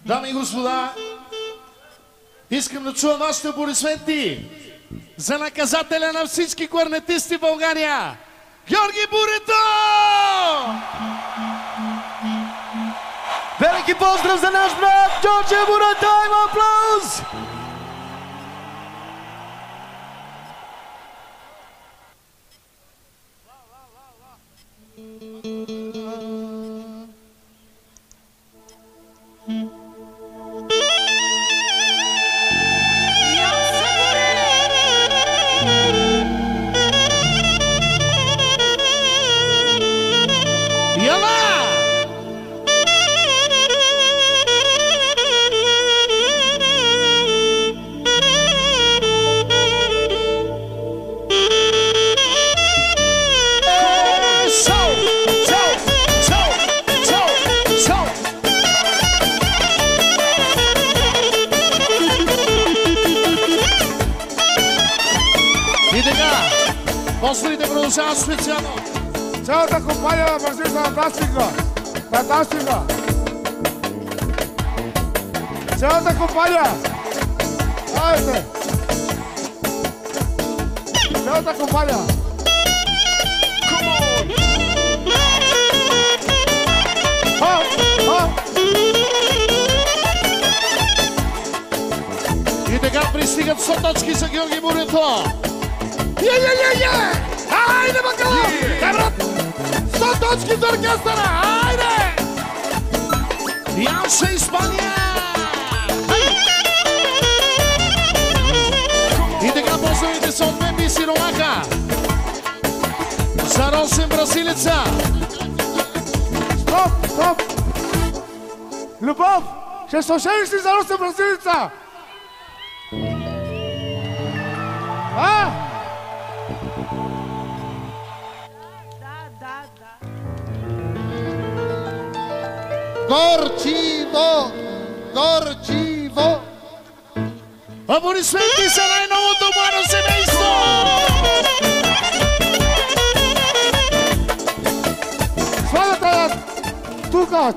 Дами и господа, искам да чуя вашите аплодисменти за наказателя на всички кларнетисти в България, Георги Бурито! Велики поздрав за наш брат Георги Бурито! Има аплауз! Постарите продължават специално. Цялата компания на Бразил са фантастика. Фантастика. Цялата компания. Айде. Цялата компания. И така пристигат 100 точки за Георги Бурито. Айде, Бакала! Брат! 100 точки за оркестъра! Айде! Янша, Испания! И така поздравите са от Мемби и Сиромаха за Росен Бразилица. Стоп! Стоп! Любов! Ще се ожениш ли за Росен Бразилица? А? Горчиво! Горчиво! Аплодисменти за най-новото младо семейство! Сватбата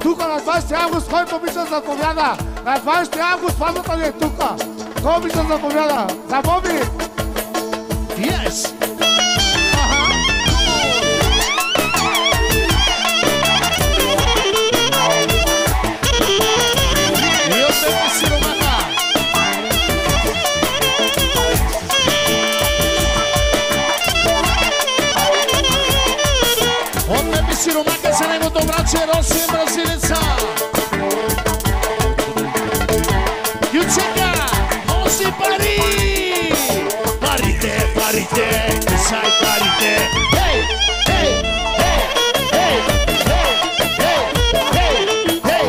тук на 20 август, който обича заповяда. На 20 август сватбата ни е тук. Кой обича заповяда? За Боби! Yes! Сиромаха за негото братче Росен Бразилица. Ючека, носи пари! Парите, парите, писай парите. Хей, хей, хей, хей, хей, хей, хей.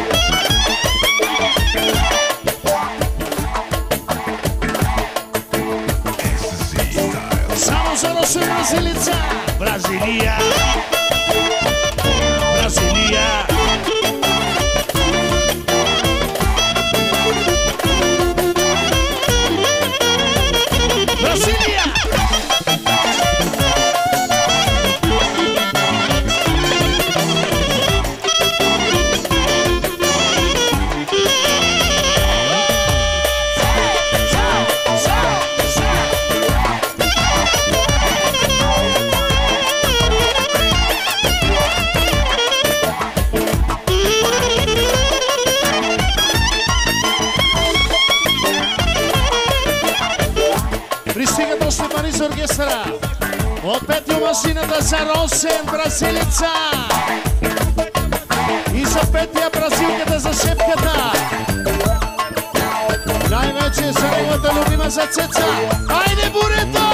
Само за Росен Бразилица. Бразилия. Brasilia. Brasilia. Пристигат още пари за оркестъра. От петио машината за Росен Бразилица. И за петия бразилката за шепката. Най-вече за неговата любима за Цеца. Айде, Бурито!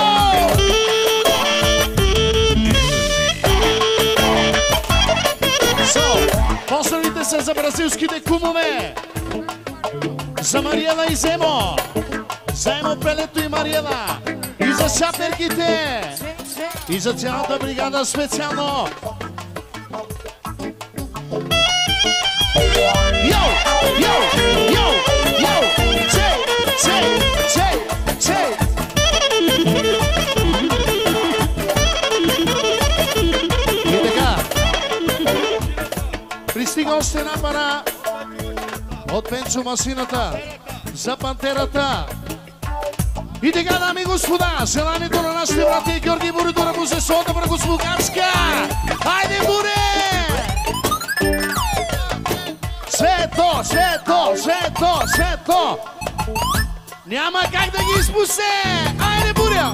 Поздравите се за бразилските кумове. За Мариела и Земо. За Емо Пелето и Мариела. И за шаперките. И за цялата бригада специално. Йоу! Йоу! Йоу! Йоу! Чей! Чей! Чей! Чей! И така. Пристига още една пара От Пенчо машината за пантерата. И така, дами и господа, желанието на нашите брати и Георги Буридора Божешота Врагослуганска. Хайде, Буре! Свето, свето, свето, свето! Няма как да ги изпусне! Айде, Буря!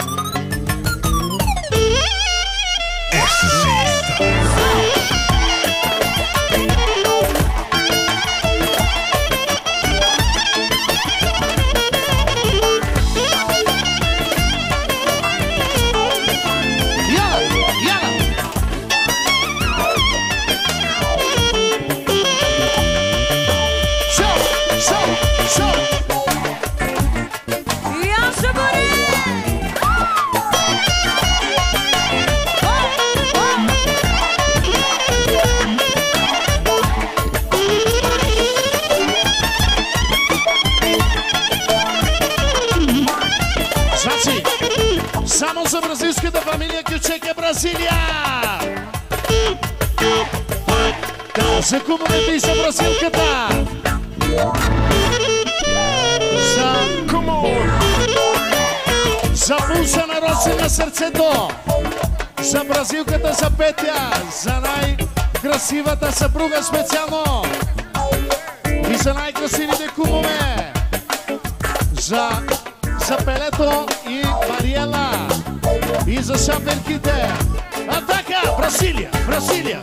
Само за бразилската фамилия Кючека Бразилия! За кумовете и за бразилката! За кумов! За пулса на Роси на сърцето! За бразилката, за Петя! За най-красивата съпруга специално! И за най-красивите кумове! За Пелето и Мариела и за шаперките. Атака! Бразилия! Бразилия!